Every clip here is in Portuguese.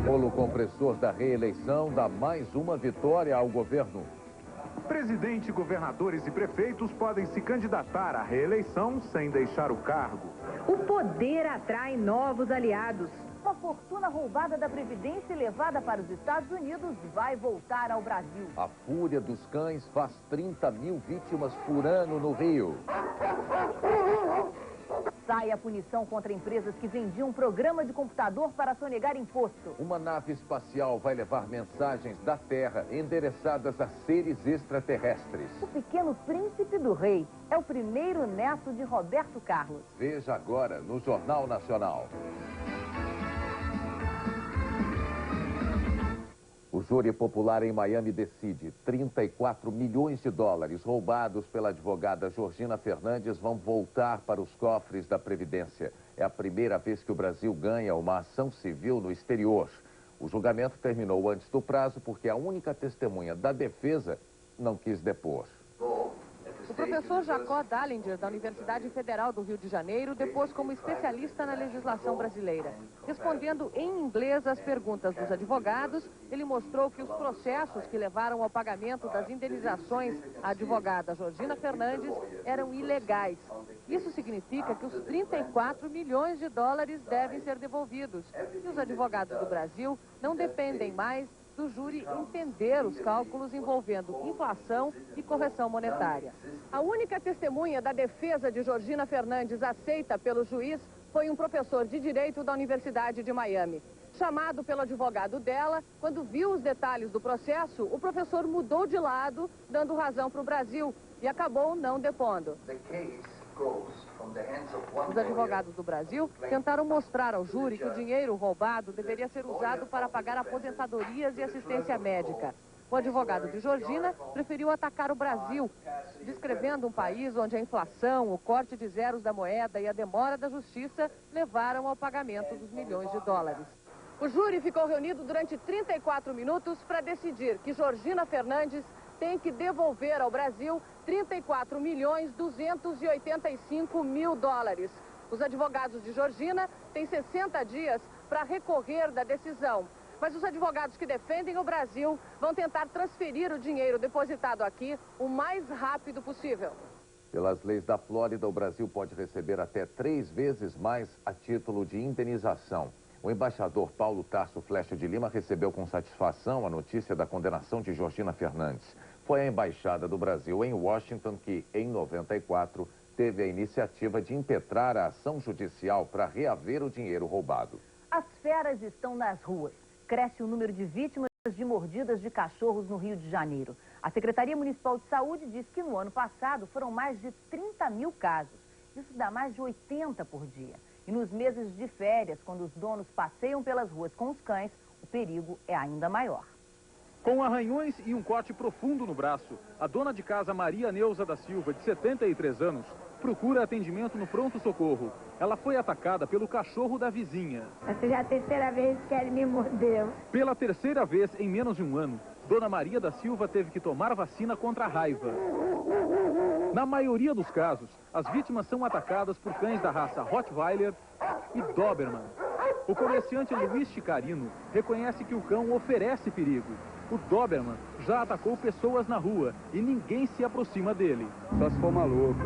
Rolo compressor da reeleição dá mais uma vitória ao governo. Presidente, governadores e prefeitos podem se candidatar à reeleição sem deixar o cargo. O poder atrai novos aliados. Uma fortuna roubada da Previdência e levada para os Estados Unidos vai voltar ao Brasil. A fúria dos cães faz 30 mil vítimas por ano no Rio. Sai a punição contra empresas que vendiam um programa de computador para sonegar imposto. Uma nave espacial vai levar mensagens da Terra endereçadas a seres extraterrestres. O Pequeno Príncipe do Rei é o primeiro neto de Roberto Carlos. Veja agora no Jornal Nacional. O júri popular em Miami decide 34 milhões de dólares roubados pela advogada Georgina Fernandes vão voltar para os cofres da Previdência. É a primeira vez que o Brasil ganha uma ação civil no exterior. O julgamento terminou antes do prazo porque a única testemunha da defesa não quis depor. O professor Jacó Dallinger, da Universidade Federal do Rio de Janeiro, depôs como especialista na legislação brasileira. Respondendo em inglês às perguntas dos advogados, ele mostrou que os processos que levaram ao pagamento das indenizações à advogada Georgina Fernandes eram ilegais. Isso significa que os 34 milhões de dólares devem ser devolvidos. E os advogados do Brasil não dependem mais do júri entender os cálculos envolvendo inflação e correção monetária. A única testemunha da defesa de Georgina Fernandes aceita pelo juiz foi um professor de direito da Universidade de Miami. Chamado pelo advogado dela, quando viu os detalhes do processo, o professor mudou de lado, dando razão para o Brasil e acabou não depondo. Os advogados do Brasil tentaram mostrar ao júri que o dinheiro roubado deveria ser usado para pagar aposentadorias e assistência médica. O advogado de Georgina preferiu atacar o Brasil, descrevendo um país onde a inflação, o corte de zeros da moeda e a demora da justiça levaram ao pagamento dos milhões de dólares. O júri ficou reunido durante 34 minutos para decidir que Georgina Fernandes tem que devolver ao Brasil 34.285.000 dólares. Os advogados de Georgina têm 60 dias para recorrer da decisão. Mas os advogados que defendem o Brasil vão tentar transferir o dinheiro depositado aqui o mais rápido possível. Pelas leis da Flórida, o Brasil pode receber até 3 vezes mais a título de indenização. O embaixador Paulo Tarso Flecha de Lima recebeu com satisfação a notícia da condenação de Georgina Fernandes. Foi a Embaixada do Brasil em Washington que, em 94, teve a iniciativa de impetrar a ação judicial para reaver o dinheiro roubado. As feras estão nas ruas. Cresce o número de vítimas de mordidas de cachorros no Rio de Janeiro. A Secretaria Municipal de Saúde diz que no ano passado foram mais de 30 mil casos. Isso dá mais de 80 por dia. E nos meses de férias, quando os donos passeiam pelas ruas com os cães, o perigo é ainda maior. Com arranhões e um corte profundo no braço, a dona de casa Maria Neuza da Silva, de 73 anos, procura atendimento no pronto-socorro. Ela foi atacada pelo cachorro da vizinha. Essa já é a terceira vez que ele me mordeu. Pela terceira vez em menos de um ano, Dona Maria da Silva teve que tomar vacina contra a raiva. Na maioria dos casos, as vítimas são atacadas por cães da raça Rottweiler e Doberman. O comerciante Luiz Chicarino reconhece que o cão oferece perigo. O Doberman já atacou pessoas na rua e ninguém se aproxima dele. Só se for maluco.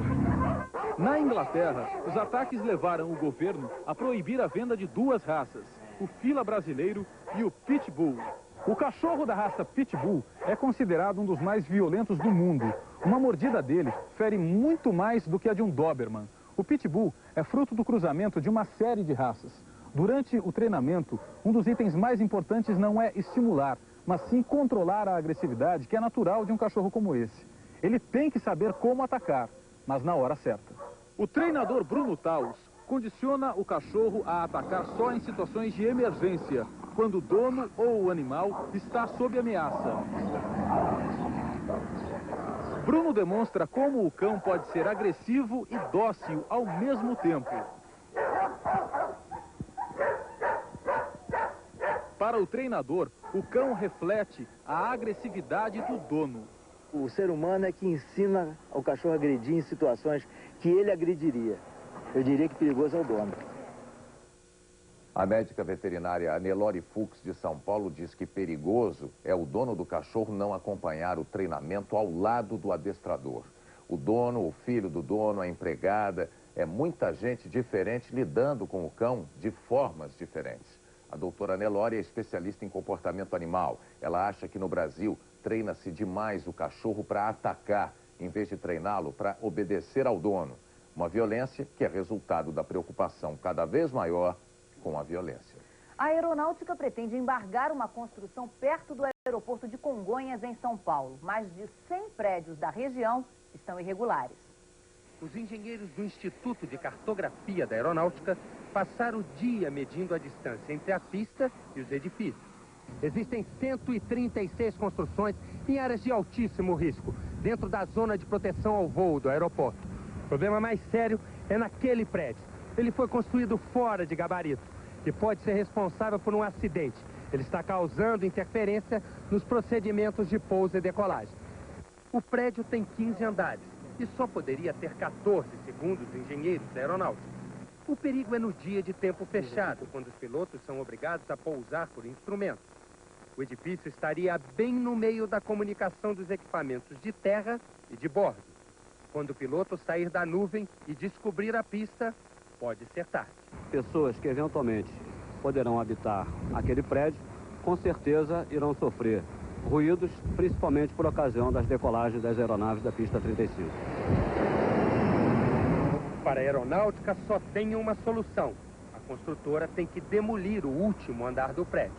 Na Inglaterra, os ataques levaram o governo a proibir a venda de 2 raças, o Fila brasileiro e o Pitbull. O cachorro da raça Pitbull é considerado um dos mais violentos do mundo. Uma mordida dele fere muito mais do que a de um Doberman. O Pitbull é fruto do cruzamento de uma série de raças. Durante o treinamento, um dos itens mais importantes não é estimular, mas sim controlar a agressividade que é natural de um cachorro como esse. Ele tem que saber como atacar, mas na hora certa. O treinador Bruno Taus condiciona o cachorro a atacar só em situações de emergência, quando o dono ou o animal está sob ameaça. Bruno demonstra como o cão pode ser agressivo e dócil ao mesmo tempo. Para o treinador, o cão reflete a agressividade do dono. O ser humano é que ensina o cachorro a agredir em situações que ele agrediria. Eu diria que perigoso é o dono. A médica veterinária Nelore Fux, de São Paulo, diz que perigoso é o dono do cachorro não acompanhar o treinamento ao lado do adestrador. O dono, o filho do dono, a empregada, é muita gente diferente lidando com o cão de formas diferentes. A doutora Nelore é especialista em comportamento animal. Ela acha que no Brasil treina-se demais o cachorro para atacar, em vez de treiná-lo para obedecer ao dono. Uma violência que é resultado da preocupação cada vez maior com a violência. A aeronáutica pretende embargar uma construção perto do aeroporto de Congonhas, em São Paulo. Mais de 100 prédios da região estão irregulares. Os engenheiros do Instituto de Cartografia da Aeronáutica passaram o dia medindo a distância entre a pista e os edifícios. Existem 136 construções em áreas de altíssimo risco, dentro da zona de proteção ao voo do aeroporto. O problema mais sério é naquele prédio. Ele foi construído fora de gabarito e pode ser responsável por um acidente. Ele está causando interferência nos procedimentos de pouso e decolagem. O prédio tem 15 andares e só poderia ter 14, segundo os engenheiros da aeronáutica. O perigo é no dia de tempo fechado, quando os pilotos são obrigados a pousar por instrumentos. O edifício estaria bem no meio da comunicação dos equipamentos de terra e de bordo. Quando o piloto sair da nuvem e descobrir a pista, pode ser tarde. Pessoas que eventualmente poderão habitar aquele prédio, com certeza irão sofrer ruídos, principalmente por ocasião das decolagens das aeronaves da pista 35. Para a aeronáutica só tem uma solução. A construtora tem que demolir o último andar do prédio.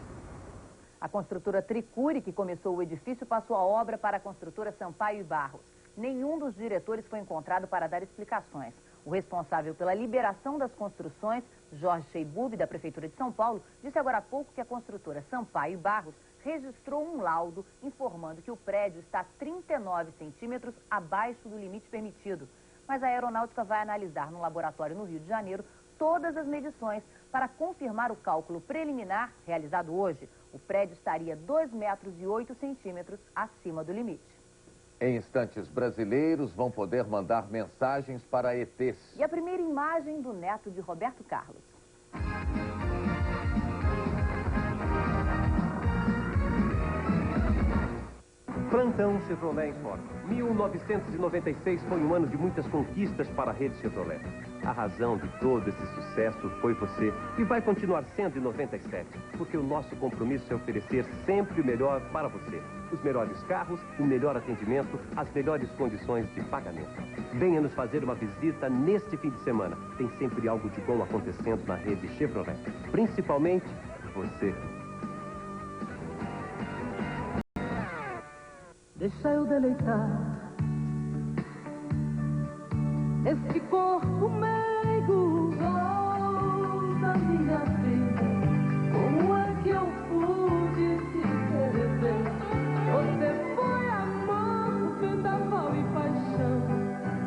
A construtora Tricuri, que começou o edifício, passou a obra para a construtora Sampaio e Barros. Nenhum dos diretores foi encontrado para dar explicações. O responsável pela liberação das construções, Jorge Sheibub, da Prefeitura de São Paulo, disse agora há pouco que a construtora Sampaio e Barros registrou um laudo informando que o prédio está 39 centímetros abaixo do limite permitido. Mas a aeronáutica vai analisar no laboratório no Rio de Janeiro todas as medições para confirmar o cálculo preliminar realizado hoje. O prédio estaria 2,08 metros acima do limite. Em instantes, brasileiros vão poder mandar mensagens para ETs. E a primeira imagem do neto de Roberto Carlos. Plantão Chevrolet Informa. 1996 foi um ano de muitas conquistas para a rede Chevrolet. A razão de todo esse sucesso foi você e vai continuar sendo em 97, porque o nosso compromisso é oferecer sempre o melhor para você. Os melhores carros, o melhor atendimento, as melhores condições de pagamento. Venha nos fazer uma visita neste fim de semana. Tem sempre algo de bom acontecendo na rede Chevrolet. Principalmente você. Deixa eu deleitar esse corpo meigo da minha vida. Como é que eu pude te perder? Você foi amor, vendaval e paixão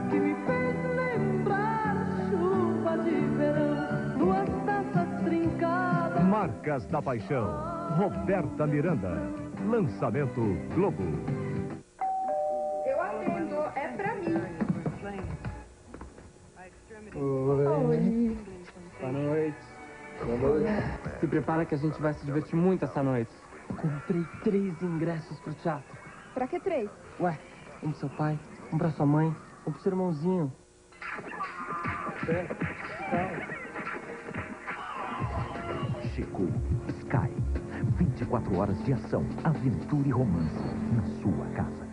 que me fez lembrar chuva de verão, duas taças trincadas. Marcas da Paixão, Roberta Miranda. Lançamento Globo. Eu atendo, é pra mim. Oi. Boa noite. Boa noite. Se prepara que a gente vai se divertir muito essa noite. Comprei 3 ingressos pro teatro. Pra que 3? Ué, um pro seu pai, um pra sua mãe, um pro seu irmãozinho. Chegou Sky. 24 horas de ação, aventura e romance na sua casa.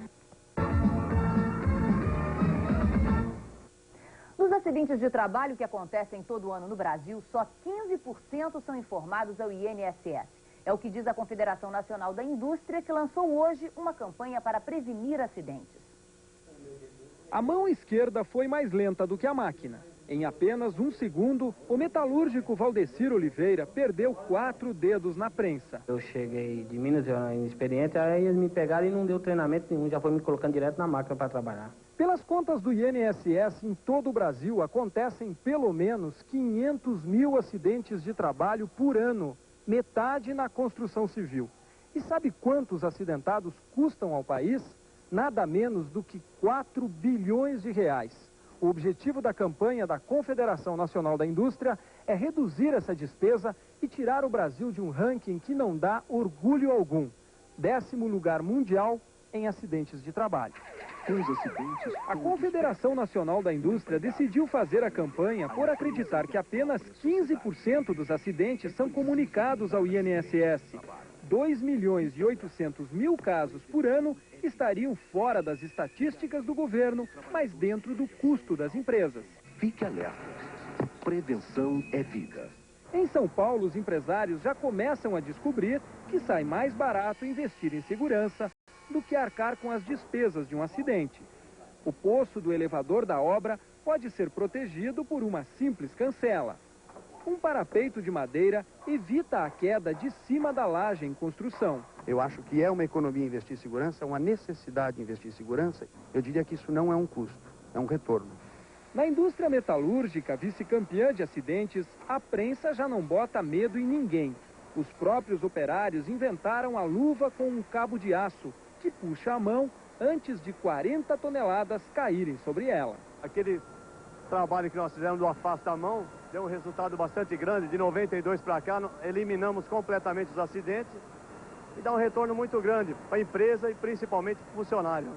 Dos acidentes de trabalho que acontecem todo ano no Brasil, só 15% são informados ao INSS. É o que diz a Confederação Nacional da Indústria, que lançou hoje uma campanha para prevenir acidentes. A mão esquerda foi mais lenta do que a máquina. Em apenas 1 segundo, o metalúrgico Valdecir Oliveira perdeu 4 dedos na prensa. Eu cheguei de Minas, eu era inexperiente, aí eles me pegaram e não deu treinamento nenhum, já foi me colocando direto na máquina para trabalhar. Pelas contas do INSS, em todo o Brasil acontecem pelo menos 500 mil acidentes de trabalho por ano, metade na construção civil. E sabe quantos acidentados custam ao país? Nada menos do que 4 bilhões de reais. O objetivo da campanha da Confederação Nacional da Indústria é reduzir essa despesa e tirar o Brasil de um ranking que não dá orgulho algum. 10º lugar mundial em acidentes de trabalho. A Confederação Nacional da Indústria decidiu fazer a campanha por acreditar que apenas 15% dos acidentes são comunicados ao INSS. 2.800.000 casos por ano estariam fora das estatísticas do governo, mas dentro do custo das empresas. Fique alerta. Prevenção é vida. Em São Paulo, os empresários já começam a descobrir que sai mais barato investir em segurança do que arcar com as despesas de um acidente. O poço do elevador da obra pode ser protegido por uma simples cancela. Um parapeito de madeira evita a queda de cima da laje em construção. Eu acho que é uma economia investir em segurança, uma necessidade de investir em segurança. Eu diria que isso não é um custo, é um retorno. Na indústria metalúrgica, vice-campeã de acidentes, a prensa já não bota medo em ninguém. Os próprios operários inventaram a luva com um cabo de aço, que puxa a mão antes de 40 toneladas caírem sobre ela. Aquele trabalho que nós fizemos do afasta a mão deu um resultado bastante grande. De 92 para cá, eliminamos completamente os acidentes e dá um retorno muito grande para a empresa e principalmente para o funcionário.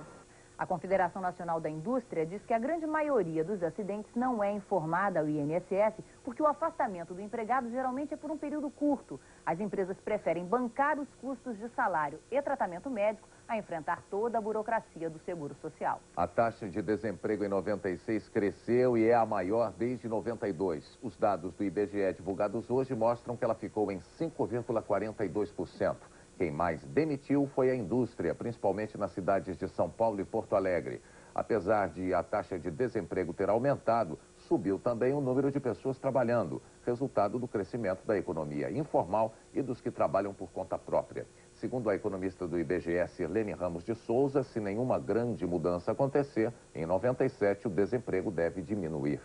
A Confederação Nacional da Indústria diz que a grande maioria dos acidentes não é informada ao INSS porque o afastamento do empregado geralmente é por um período curto. As empresas preferem bancar os custos de salário e tratamento médico a enfrentar toda a burocracia do Seguro Social. A taxa de desemprego em 96 cresceu e é a maior desde 92. Os dados do IBGE divulgados hoje mostram que ela ficou em 5,42%. Quem mais demitiu foi a indústria, principalmente nas cidades de São Paulo e Porto Alegre. Apesar de a taxa de desemprego ter aumentado, subiu também o número de pessoas trabalhando, resultado do crescimento da economia informal e dos que trabalham por conta própria. Segundo a economista do IBGE, Sirlene Ramos de Souza, se nenhuma grande mudança acontecer, em 97 o desemprego deve diminuir.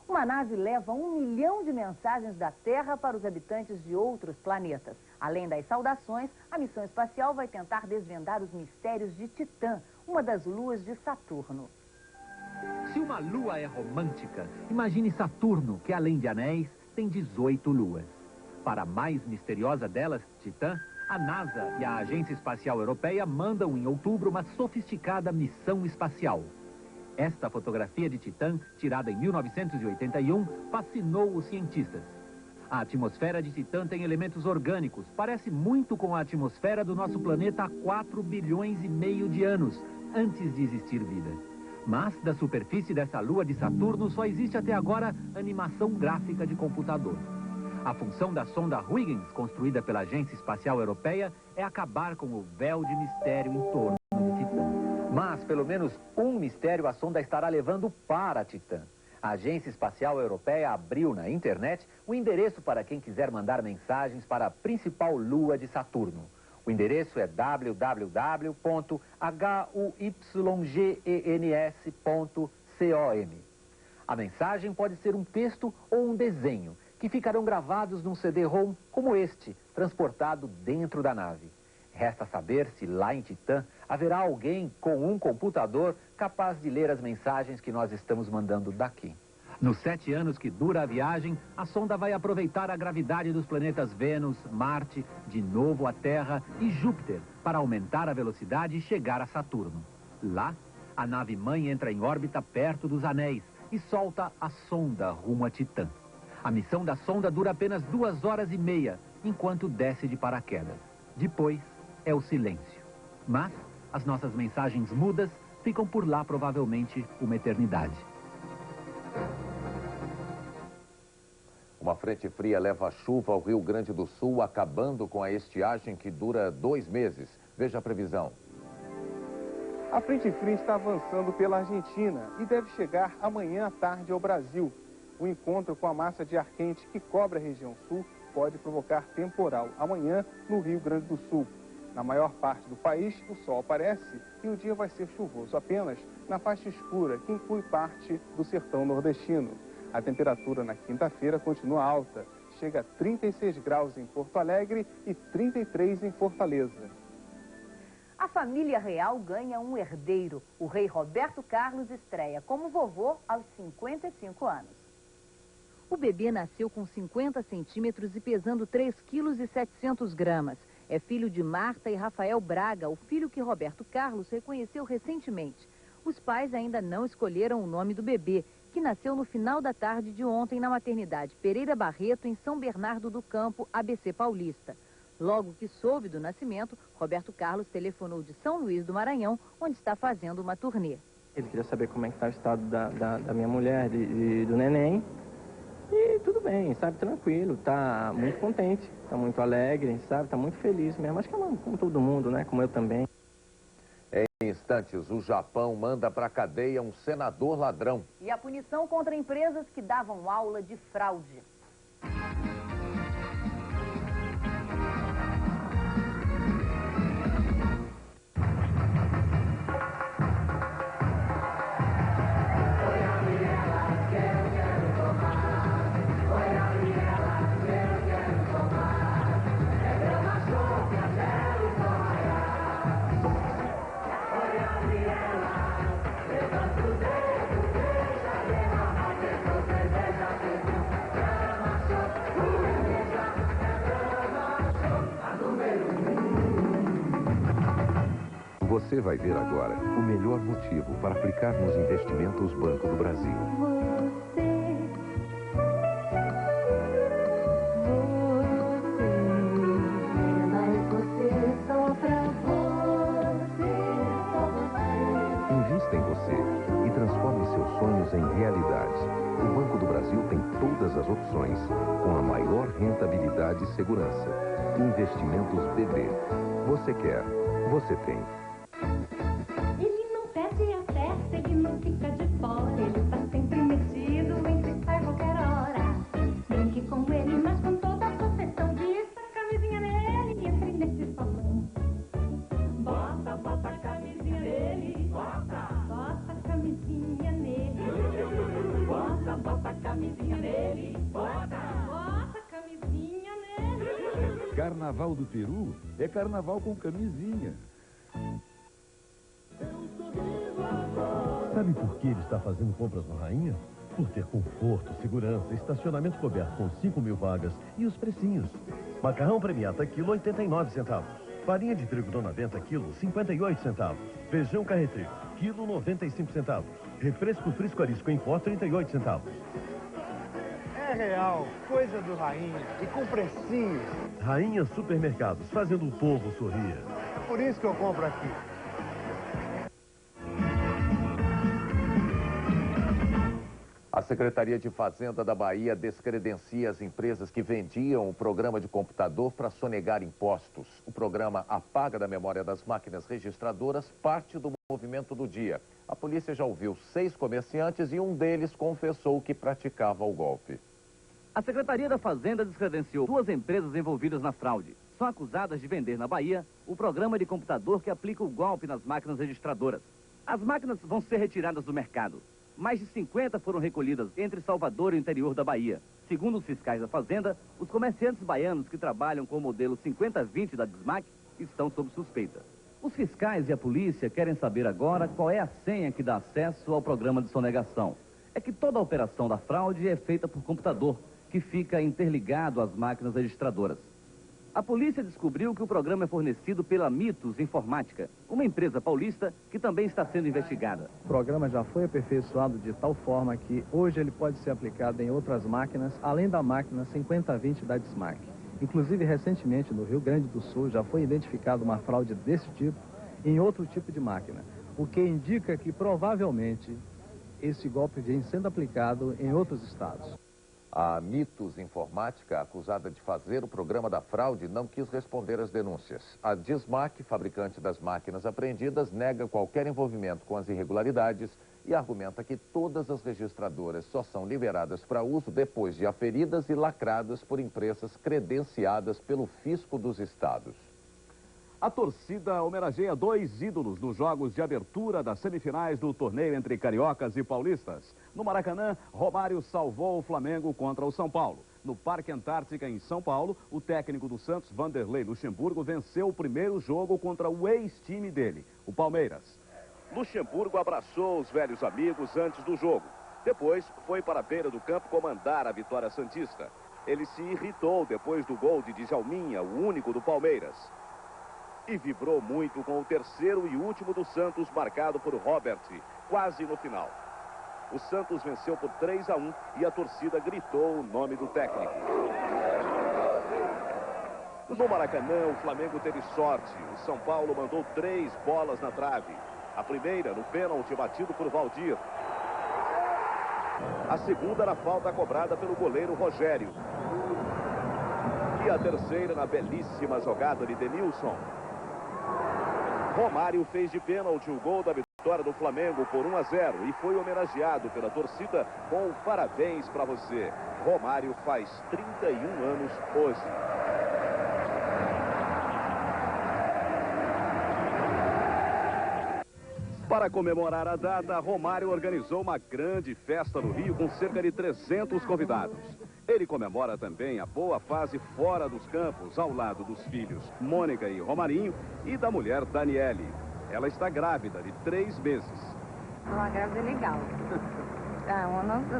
Uma nave leva 1 milhão de mensagens da Terra para os habitantes de outros planetas. Além das saudações, a missão espacial vai tentar desvendar os mistérios de Titã, uma das luas de Saturno. Se uma lua é romântica, imagine Saturno, que além de anéis, tem 18 luas. Para a mais misteriosa delas, Titã, a NASA e a Agência Espacial Europeia mandam em outubro uma sofisticada missão espacial. Esta fotografia de Titã, tirada em 1981, fascinou os cientistas. A atmosfera de Titã tem elementos orgânicos, parece muito com a atmosfera do nosso planeta há 4,5 bilhões de anos, antes de existir vida. Mas da superfície dessa lua de Saturno só existe até agora animação gráfica de computador. A função da sonda Huygens, construída pela Agência Espacial Europeia, é acabar com o véu de mistério em torno de Titã. Mas pelo menos um mistério a sonda estará levando para Titã. A Agência Espacial Europeia abriu na internet o endereço para quem quiser mandar mensagens para a principal lua de Saturno. O endereço é www.huygens.com. A mensagem pode ser um texto ou um desenho, que ficarão gravados num CD-ROM como este, transportado dentro da nave. Resta saber se lá em Titã haverá alguém com um computador capaz de ler as mensagens que nós estamos mandando daqui. Nos 7 anos que dura a viagem, a sonda vai aproveitar a gravidade dos planetas Vênus, Marte, de novo a Terra e Júpiter para aumentar a velocidade e chegar a Saturno. Lá, a nave-mãe entra em órbita perto dos anéis e solta a sonda rumo a Titã. A missão da sonda dura apenas 2 horas e meia, enquanto desce de paraquedas. Depois é o silêncio. Mas as nossas mensagens mudas ficam por lá provavelmente uma eternidade. Uma frente fria leva a chuva ao Rio Grande do Sul, acabando com a estiagem que dura 2 meses. Veja a previsão. A frente fria está avançando pela Argentina e deve chegar amanhã à tarde ao Brasil. O encontro com a massa de ar quente que cobre a região sul pode provocar temporal amanhã no Rio Grande do Sul. Na maior parte do país, o sol aparece e o dia vai ser chuvoso apenas na faixa escura, que inclui parte do sertão nordestino. A temperatura na quinta-feira continua alta, chega a 36 graus em Porto Alegre e 33 em Fortaleza. A A família real ganha um herdeiro. O rei Roberto Carlos estreia como vovô aos 55 anos. O bebê nasceu com 50 centímetros e pesando 3,7 kg. É filho de Marta e Rafael Braga, o filho que Roberto Carlos reconheceu recentemente. Os pais ainda não escolheram o nome do bebê, que nasceu no final da tarde de ontem na maternidade Pereira Barreto, em São Bernardo do Campo, ABC Paulista. Logo que soube do nascimento, Roberto Carlos telefonou de São Luís do Maranhão, onde está fazendo uma turnê. Ele queria saber como é que está o estado da minha mulher, do neném. E tudo bem, sabe, tranquilo, tá muito contente, tá muito alegre, sabe, tá muito feliz mesmo. Acho que é como todo mundo, né, como eu também. Em instantes, o Japão manda para a cadeia um senador ladrão. E a punição contra empresas que davam aula de fraude. Você vai ver agora o melhor motivo para aplicar nos investimentos Banco do Brasil. Invista em você e transforme seus sonhos em realidade. O Banco do Brasil tem todas as opções, com a maior rentabilidade e segurança. Investimentos BB. Você quer, você tem. Ele não perde a festa, ele não fica de fora. Ele tá sempre metido em ficar qualquer hora. Brinque com ele, mas com toda a proteção. Vista a camisinha nele e entre nesse salão. Bota a camisinha nele. Bota a camisinha nele. Bota a camisinha nele. Bota a camisinha nele. Carnaval do Peru é carnaval com camisinha. Sabe por que ele está fazendo compras no Rainha? Por ter conforto, segurança, estacionamento coberto com 5.000 vagas e os precinhos. Macarrão premiata quilo 89 centavos. Farinha de trigo Dona Benta quilo 58 centavos. Feijão Carretrigo quilo 95 centavos. Refresco Frisco Arisco em pó 38 centavos. É real, coisa do Rainha e com precinho. Rainha Supermercados, fazendo o povo sorrir. É por isso que eu compro aqui. A Secretaria de Fazenda da Bahia descredencia as empresas que vendiam o programa de computador para sonegar impostos. O programa apaga da memória das máquinas registradoras parte do movimento do dia. A polícia já ouviu 6 comerciantes e um deles confessou que praticava o golpe. A Secretaria da Fazenda descredenciou 2 empresas envolvidas na fraude. São acusadas de vender na Bahia o programa de computador que aplica o golpe nas máquinas registradoras. As máquinas vão ser retiradas do mercado. Mais de 50 foram recolhidas entre Salvador e o interior da Bahia. Segundo os fiscais da Fazenda, os comerciantes baianos que trabalham com o modelo 5020 da Dismac estão sob suspeita. Os fiscais e a polícia querem saber agora qual é a senha que dá acesso ao programa de sonegação. É que toda a operação da fraude é feita por computador, que fica interligado às máquinas registradoras. A polícia descobriu que o programa é fornecido pela Mitos Informática, uma empresa paulista que também está sendo investigada. O programa já foi aperfeiçoado de tal forma que hoje ele pode ser aplicado em outras máquinas, além da máquina 5020 da Dismac. Inclusive, recentemente, no Rio Grande do Sul, já foi identificada uma fraude desse tipo em outro tipo de máquina, o que indica que provavelmente esse golpe vem sendo aplicado em outros estados. A Mitos Informática, acusada de fazer o programa da fraude, não quis responder às denúncias. A Dismac, fabricante das máquinas apreendidas, nega qualquer envolvimento com as irregularidades e argumenta que todas as registradoras só são liberadas para uso depois de aferidas e lacradas por empresas credenciadas pelo fisco dos estados. A torcida homenageia 2 ídolos nos jogos de abertura das semifinais do torneio entre cariocas e paulistas. No Maracanã, Romário salvou o Flamengo contra o São Paulo. no Parque Antártica, em São Paulo, o técnico do Santos, Vanderlei Luxemburgo, venceu o primeiro jogo contra o ex-time dele, o Palmeiras. Luxemburgo abraçou os velhos amigos antes do jogo. Depois, foi para a beira do campo comandar a vitória santista. Ele se irritou depois do gol de Djalminha, o único do Palmeiras. E vibrou muito com o terceiro e último do Santos, marcado por Robert, quase no final. O Santos venceu por 3-1 e a torcida gritou o nome do técnico. No Maracanã, o Flamengo teve sorte. O São Paulo mandou 3 bolas na trave. A primeira no pênalti batido por Valdir. A segunda na falta cobrada pelo goleiro Rogério. E a terceira na belíssima jogada de Denilson. Romário fez de pênalti o gol da vitória do Flamengo por 1-0 e foi homenageado pela torcida com parabéns para você. Romário faz 31 anos hoje. Para comemorar a data, Romário organizou uma grande festa no Rio com cerca de 300 convidados. Ele comemora também a boa fase fora dos campos, ao lado dos filhos Mônica e Romarinho e da mulher Daniele. Ela está grávida de 3 meses. Uma grávida legal.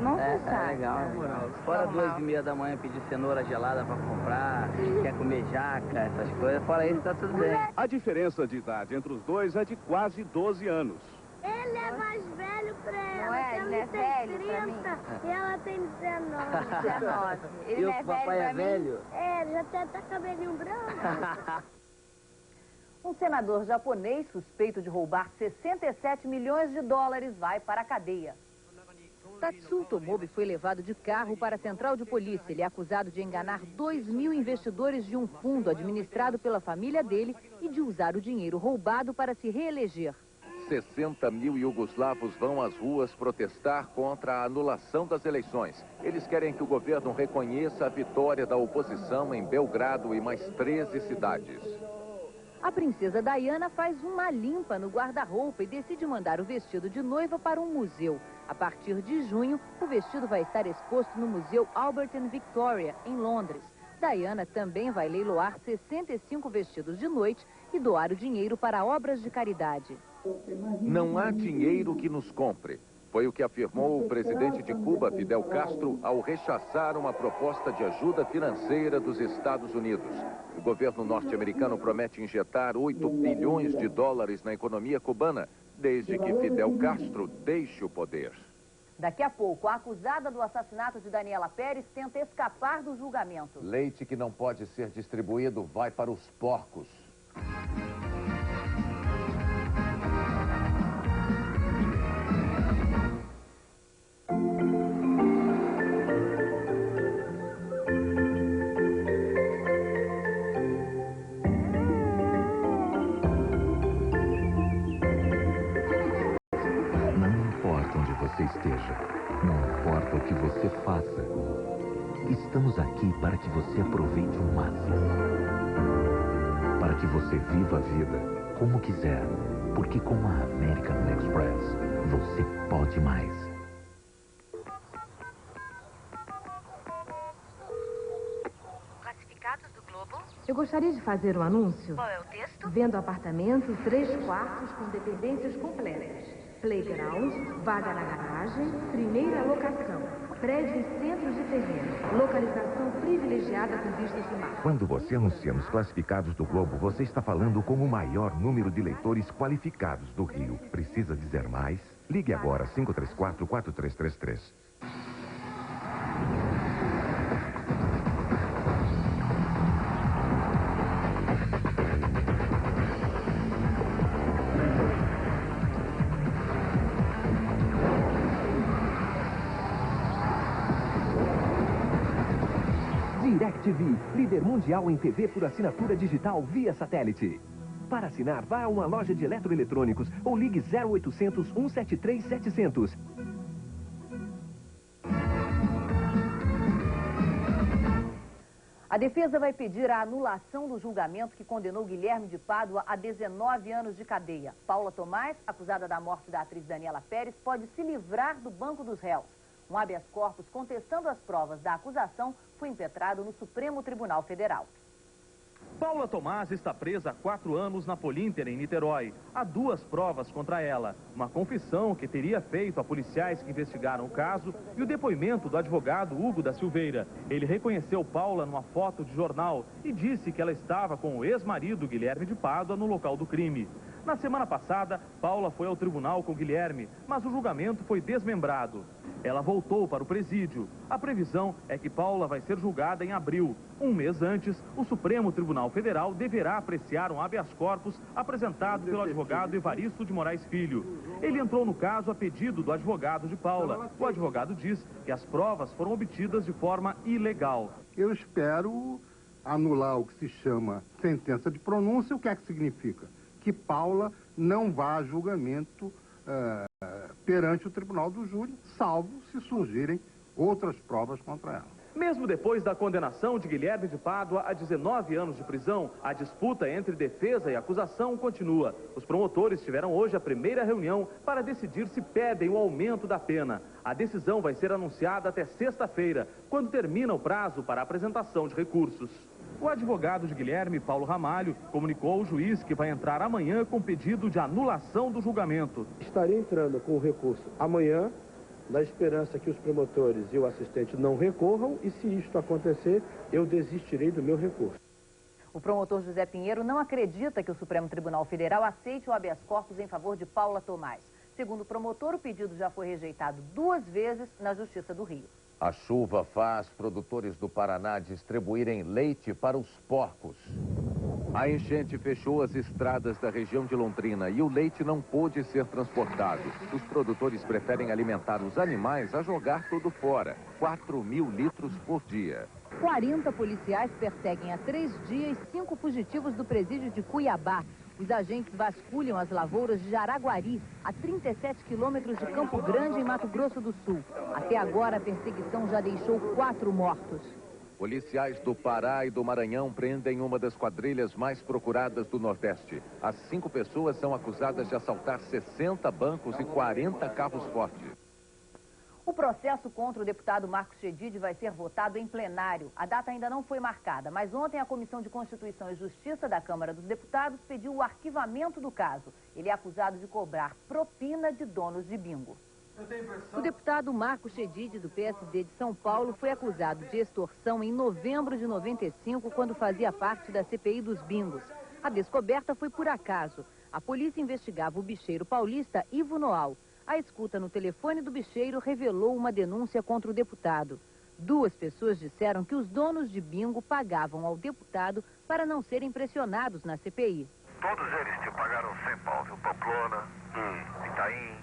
Não É legal. Fora 2h30 da manhã pedir cenoura gelada pra comprar, quer comer jaca, essas coisas, fora isso tá tudo bem. A diferença de idade entre os dois é de quase 12 anos. Ele é mais velho pra ela. Não é? Ele é velho pra mim. E ela tem 19. 19. Ele E não o é papai é velho? Ele já tem até cabelinho branco. Um senador japonês suspeito de roubar 67 milhões de dólares vai para a cadeia. Tatsuo Tomobe foi levado de carro para a central de polícia. Ele é acusado de enganar 2.000 investidores de um fundo administrado pela família dele e de usar o dinheiro roubado para se reeleger. 60 mil iugoslavos vão às ruas protestar contra a anulação das eleições. Eles querem que o governo reconheça a vitória da oposição em Belgrado e mais 13 cidades. A princesa Diana faz uma limpa no guarda-roupa e decide mandar o vestido de noiva para um museu. A partir de junho, o vestido vai estar exposto no Museu Albert and Victoria, em Londres. Diana também vai leiloar 65 vestidos de noite e doar o dinheiro para obras de caridade. Não há dinheiro que nos compre. Foi o que afirmou o presidente de Cuba, Fidel Castro, ao rechaçar uma proposta de ajuda financeira dos Estados Unidos. O governo norte-americano promete injetar 8 bilhões de dólares na economia cubana, desde que Fidel Castro deixe o poder. Daqui a pouco, a acusada do assassinato de Daniela Pérez tenta escapar do julgamento. Leite que não pode ser distribuído vai para os porcos. Você esteja, não importa o que você faça, estamos aqui para que você aproveite o máximo, para que você viva a vida como quiser, porque com a American Express você pode mais. Classificados do Globo. Eu gostaria de fazer um anúncio. Qual é o texto? Vendo apartamento 3 quartos com dependências completas. Playground, vaga na garagem, primeira locação, prédio em centro de terreno, localização privilegiada com vistas do mar. Quando você anuncia nos classificados do Globo, você está falando com o maior número de leitores qualificados do Rio. Precisa dizer mais? Ligue agora 534-4333. DirecTV, líder mundial em TV por assinatura digital via satélite. Para assinar, vá a uma loja de eletroeletrônicos ou ligue 0800 173 700. A defesa vai pedir a anulação do julgamento que condenou Guilherme de Pádua a 19 anos de cadeia. Paula Tomás, acusada da morte da atriz Daniela Pérez, pode se livrar do banco dos réus. Um habeas corpus contestando as provas da acusação foi impetrado no Supremo Tribunal Federal. Paula Tomás está presa há 4 anos na Polinter, em Niterói. Há 2 provas contra ela. Uma confissão que teria feito a policiais que investigaram o caso e o depoimento do advogado Hugo da Silveira. Ele reconheceu Paula numa foto de jornal e disse que ela estava com o ex-marido Guilherme de Pádua no local do crime. Na semana passada, Paula foi ao tribunal com Guilherme, mas o julgamento foi desmembrado. Ela voltou para o presídio. A previsão é que Paula vai ser julgada em abril. Um mês antes, o Supremo Tribunal Federal deverá apreciar um habeas corpus apresentado pelo advogado Evaristo de Moraes Filho. Ele entrou no caso a pedido do advogado de Paula. O advogado diz que as provas foram obtidas de forma ilegal. Eu espero anular o que se chama sentença de pronúncia. O que é que significa? Que Paula não vá a julgamento perante o tribunal do júri, salvo se surgirem outras provas contra ela. Mesmo depois da condenação de Guilherme de Pádua a 19 anos de prisão, a disputa entre defesa e acusação continua. Os promotores tiveram hoje a primeira reunião para decidir se pedem o aumento da pena. A decisão vai ser anunciada até sexta-feira, quando termina o prazo para a apresentação de recursos. O advogado de Guilherme, Paulo Ramalho, comunicou ao juiz que vai entrar amanhã com pedido de anulação do julgamento. Estarei entrando com o recurso amanhã, na esperança que os promotores e o assistente não recorram, e se isto acontecer, eu desistirei do meu recurso. O promotor José Pinheiro não acredita que o Supremo Tribunal Federal aceite o habeas corpus em favor de Paula Tomás. Segundo o promotor, o pedido já foi rejeitado 2 vezes na Justiça do Rio. A chuva faz produtores do Paraná distribuírem leite para os porcos. A enchente fechou as estradas da região de Londrina e o leite não pôde ser transportado. Os produtores preferem alimentar os animais a jogar tudo fora. 4.000 litros por dia. 40 policiais perseguem há 3 dias 5 fugitivos do presídio de Cuiabá. Os agentes vasculham as lavouras de Jaraguari, a 37 quilômetros de Campo Grande, em Mato Grosso do Sul. Até agora, a perseguição já deixou 4 mortos. Policiais do Pará e do Maranhão prendem uma das quadrilhas mais procuradas do Nordeste. As 5 pessoas são acusadas de assaltar 60 bancos e 40 carros fortes. O processo contra o deputado Marcos Chedid vai ser votado em plenário. A data ainda não foi marcada, mas ontem a Comissão de Constituição e Justiça da Câmara dos Deputados pediu o arquivamento do caso. Ele é acusado de cobrar propina de donos de bingo. O deputado Marcos Chedid, do PSD de São Paulo, foi acusado de extorsão em novembro de 95, quando fazia parte da CPI dos bingos. A descoberta foi por acaso. A polícia investigava o bicheiro paulista Ivo Noal. A escuta no telefone do bicheiro revelou uma denúncia contra o deputado. 2 pessoas disseram que os donos de bingo pagavam ao deputado para não serem pressionados na CPI. Todos eles te pagaram 100 pau, viu? Pamplona, Itaim,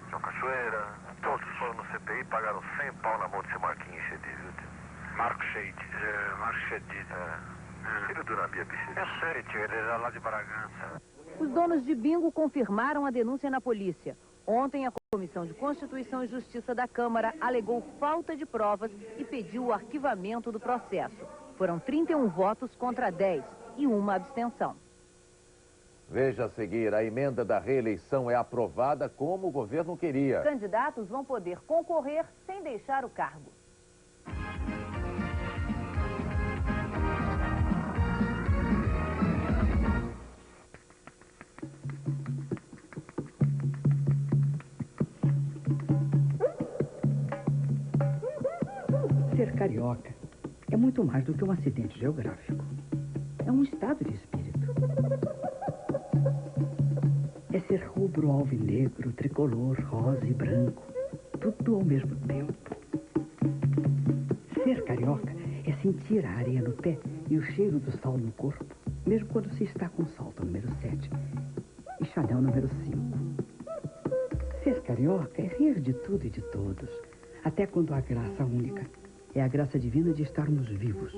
João Cachoeira, todos foram no CPI e pagaram 100 pau na mão desse Marquinhos Chedid, viu? Marcos Chedid. Filho do Nabia Bicheiro. Eu sei, tio, ele era lá de Bragança. Os donos de bingo confirmaram a denúncia na polícia. Ontem, a Comissão de Constituição e Justiça da Câmara alegou falta de provas e pediu o arquivamento do processo. Foram 31 votos contra 10 e 1 abstenção. Veja a seguir, a emenda da reeleição é aprovada como o governo queria. Candidatos vão poder concorrer sem deixar o cargo. Ser carioca é muito mais do que um acidente geográfico. É um estado de espírito. É ser rubro, alvinegro, tricolor, rosa e branco. Tudo ao mesmo tempo. Ser carioca é sentir a areia no pé e o cheiro do sal no corpo, mesmo quando se está com salto número 7 e Chanel número 5. Ser carioca é rir de tudo e de todos, até quando há graça única. É a graça divina de estarmos vivos.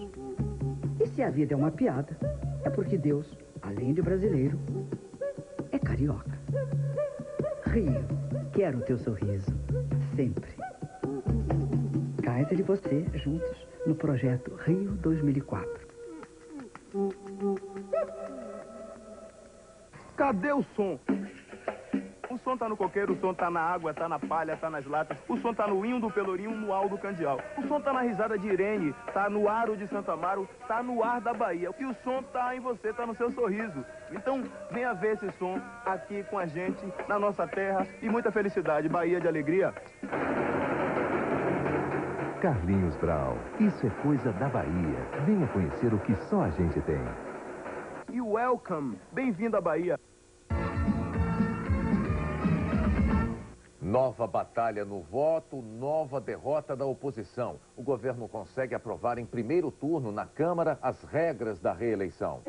E se a vida é uma piada, é porque Deus, além de brasileiro, é carioca. Rio, quero o teu sorriso, sempre. Kaiser e você, juntos, no projeto Rio 2004. Cadê o som? O som tá no coqueiro, o som tá na água, tá na palha, tá nas latas. O som tá no inho do Pelourinho, no al do Candial. O som tá na risada de Irene, tá no aro de Santo Amaro, tá no ar da Bahia. E o som tá em você, tá no seu sorriso. Então, venha ver esse som aqui com a gente, na nossa terra. E muita felicidade. Bahia de alegria. Carlinhos Brau, isso é coisa da Bahia. Venha conhecer o que só a gente tem. E welcome, bem-vindo à Bahia. Nova batalha no voto, nova derrota da oposição. O governo consegue aprovar em primeiro turno na Câmara as regras da reeleição.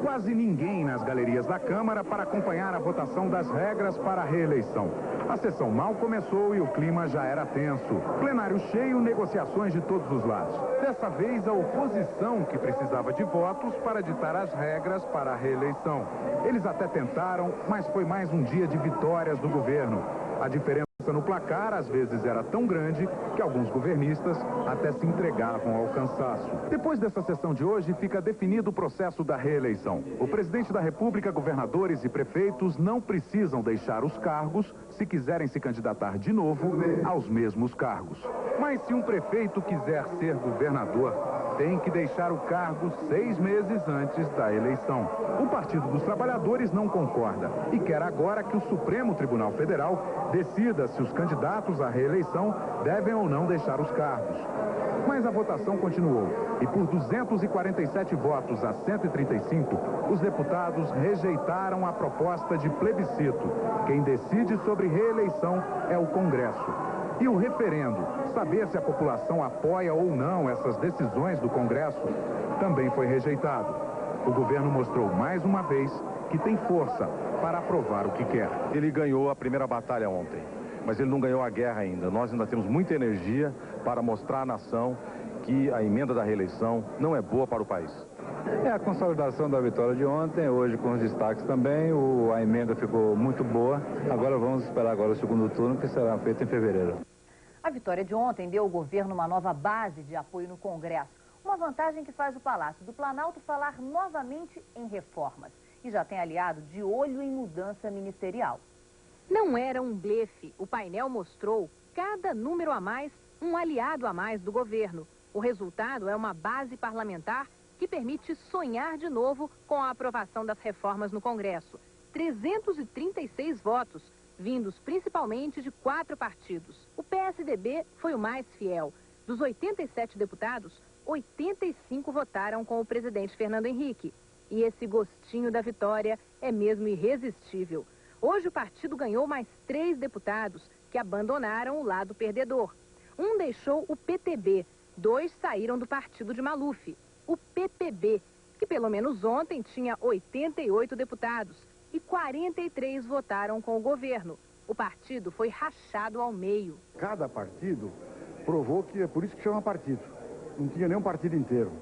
Quase ninguém nas galerias da Câmara para acompanhar a votação das regras para a reeleição. A sessão mal começou e o clima já era tenso. Plenário cheio, negociações de todos os lados. Dessa vez, a oposição que precisava de votos para ditar as regras para a reeleição. Eles até tentaram, mas foi mais um dia de vitórias do governo. A diferença no placar, às vezes, era tão grande que alguns governistas até se entregavam ao cansaço. Depois dessa sessão de hoje, fica definido o processo da reeleição. O presidente da República, governadores e prefeitos não precisam deixar os cargos se quiserem se candidatar de novo aos mesmos cargos. Mas se um prefeito quiser ser governador, tem que deixar o cargo 6 meses antes da eleição. O Partido dos Trabalhadores não concorda e quer agora que o Supremo Tribunal Federal decida se os candidatos à reeleição devem ou não deixar os cargos. Mas a votação continuou e por 247 votos a 135, os deputados rejeitaram a proposta de plebiscito. Quem decide sobre reeleição é o Congresso. E o referendo, saber se a população apoia ou não essas decisões do Congresso, também foi rejeitado. O governo mostrou mais uma vez que tem força para aprovar o que quer. Ele ganhou a primeira batalha ontem, mas ele não ganhou a guerra ainda. Nós ainda temos muita energia para mostrar à nação que a emenda da reeleição não é boa para o país. É a consolidação da vitória de ontem, hoje com os destaques também, a emenda ficou muito boa. Agora vamos esperar o segundo turno, que será feito em fevereiro. A vitória de ontem deu ao governo uma nova base de apoio no Congresso. Uma vantagem que faz o Palácio do Planalto falar novamente em reformas. E já tem aliado de olho em mudança ministerial. Não era um blefe. O painel mostrou cada número a mais, um aliado a mais do governo. O resultado é uma base parlamentar que permite sonhar de novo com a aprovação das reformas no Congresso. 336 votos, vindos principalmente de 4 partidos. O PSDB foi o mais fiel. Dos 87 deputados, 85 votaram com o presidente Fernando Henrique. E esse gostinho da vitória é mesmo irresistível. Hoje o partido ganhou mais 3 deputados que abandonaram o lado perdedor. Um deixou o PTB, 2 saíram do partido de Maluf. O PPB, que pelo menos ontem tinha 88 deputados e 43 votaram com o governo. O partido foi rachado ao meio. Cada partido provou que é por isso que chama partido. Não tinha nenhum partido inteiro.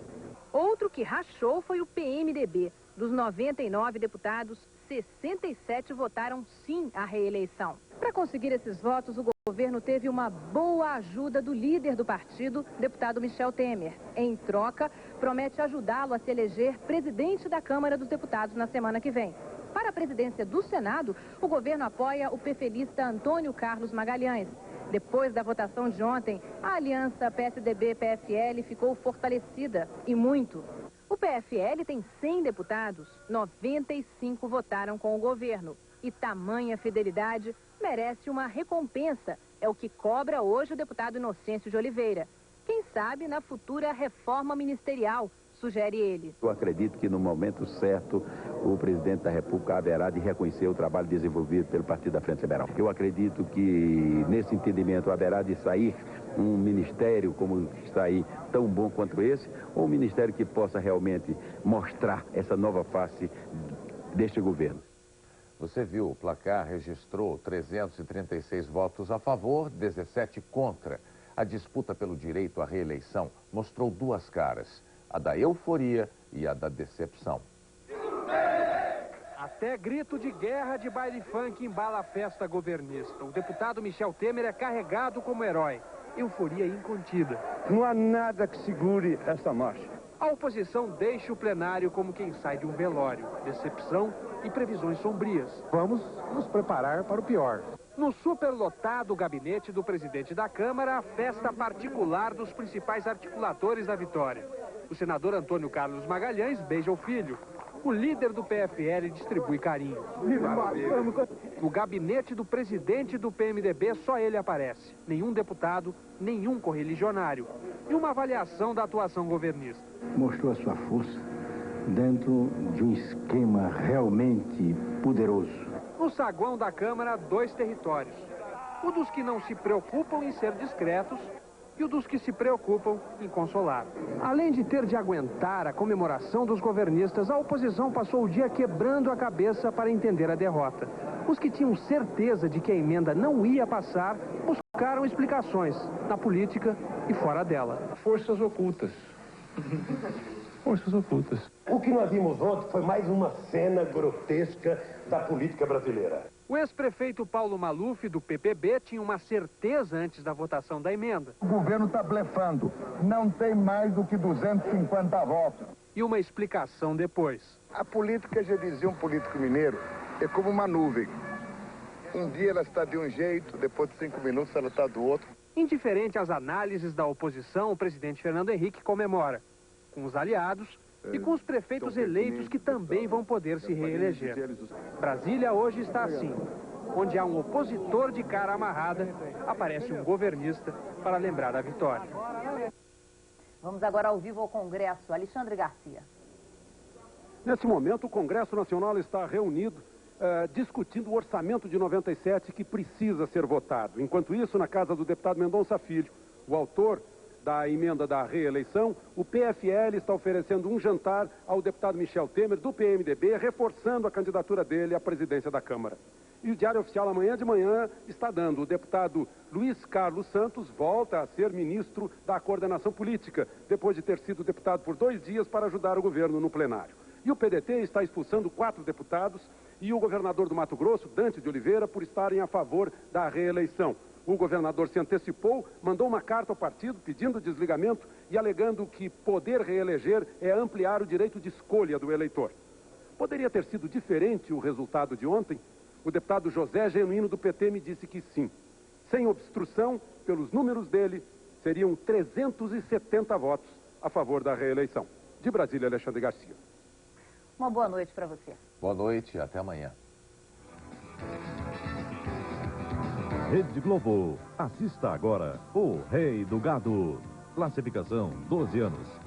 Outro que rachou foi o PMDB. Dos 99 deputados, 67 votaram sim à reeleição. Para conseguir esses votos, o governo teve uma boa ajuda do líder do partido, deputado Michel Temer. Em troca, promete ajudá-lo a se eleger presidente da Câmara dos Deputados na semana que vem. Para a presidência do Senado, o governo apoia o pefelista Antônio Carlos Magalhães. Depois da votação de ontem, a aliança PSDB-PFL ficou fortalecida, e muito. O PFL tem 100 deputados, 95 votaram com o governo. E tamanha fidelidade merece uma recompensa. É o que cobra hoje o deputado Inocêncio de Oliveira. Quem sabe na futura reforma ministerial, sugere ele. Eu acredito que no momento certo o presidente da República haverá de reconhecer o trabalho desenvolvido pelo Partido da Frente Liberal. Eu acredito que nesse entendimento haverá de sair um ministério como está aí tão bom quanto esse, ou um ministério que possa realmente mostrar essa nova face deste governo. Você viu, o placar registrou 336 votos a favor, 17 contra. A disputa pelo direito à reeleição mostrou 2 caras, a da euforia e a da decepção. Até grito de guerra de baile funk embala a festa governista. O deputado Michel Temer é carregado como herói. Euforia incontida. Não há nada que segure esta marcha. A oposição deixa o plenário como quem sai de um velório. Decepção e previsões sombrias. Vamos nos preparar para o pior. No superlotado gabinete do presidente da Câmara, a festa particular dos principais articuladores da vitória. O senador Antônio Carlos Magalhães beija o filho. O líder do PFL distribui carinho. No gabinete do presidente do PMDB, só ele aparece. Nenhum deputado, nenhum correligionário. E uma avaliação da atuação governista. Mostrou a sua força dentro de um esquema realmente poderoso. No saguão da Câmara, 2 territórios. O dos que não se preocupam em ser discretos e o dos que se preocupam em consolar. Além de ter de aguentar a comemoração dos governistas, a oposição passou o dia quebrando a cabeça para entender a derrota. Os que tinham certeza de que a emenda não ia passar, buscaram explicações na política e fora dela. Forças ocultas. Forças ocultas. O que nós vimos ontem foi mais uma cena grotesca da política brasileira. O ex-prefeito Paulo Maluf, do PPB, tinha uma certeza antes da votação da emenda. O governo está blefando. Não tem mais do que 250 votos. E uma explicação depois. A política, já dizia um político mineiro, é como uma nuvem. Um dia ela está de um jeito, depois de 5 minutos ela está do outro. Indiferente às análises da oposição, o presidente Fernando Henrique comemora. Com os aliados e com os prefeitos eleitos que também vão poder se reeleger. Brasília hoje está assim. Onde há um opositor de cara amarrada, aparece um governista para lembrar a vitória. Vamos agora ao vivo ao Congresso. Alexandre Garcia. Nesse momento, o Congresso Nacional está reunido, discutindo o orçamento de 97 que precisa ser votado. Enquanto isso, na casa do deputado Mendonça Filho, o autor da emenda da reeleição, o PFL está oferecendo um jantar ao deputado Michel Temer, do PMDB, reforçando a candidatura dele à presidência da Câmara. E o Diário Oficial, amanhã de manhã, está dando. O deputado Luiz Carlos Santos volta a ser ministro da Coordenação Política, depois de ter sido deputado por 2 dias para ajudar o governo no plenário. E o PDT está expulsando 4 deputados e o governador do Mato Grosso, Dante de Oliveira, por estarem a favor da reeleição. O governador se antecipou, mandou uma carta ao partido pedindo desligamento e alegando que poder reeleger é ampliar o direito de escolha do eleitor. Poderia ter sido diferente o resultado de ontem? O deputado José Genuíno do PT me disse que sim. Sem obstrução, pelos números dele, seriam 370 votos a favor da reeleição. De Brasília, Alexandre Garcia. Uma boa noite para você. Boa noite e até amanhã. Rede Globo. Assista agora O Rei do Gado. Classificação 12 anos.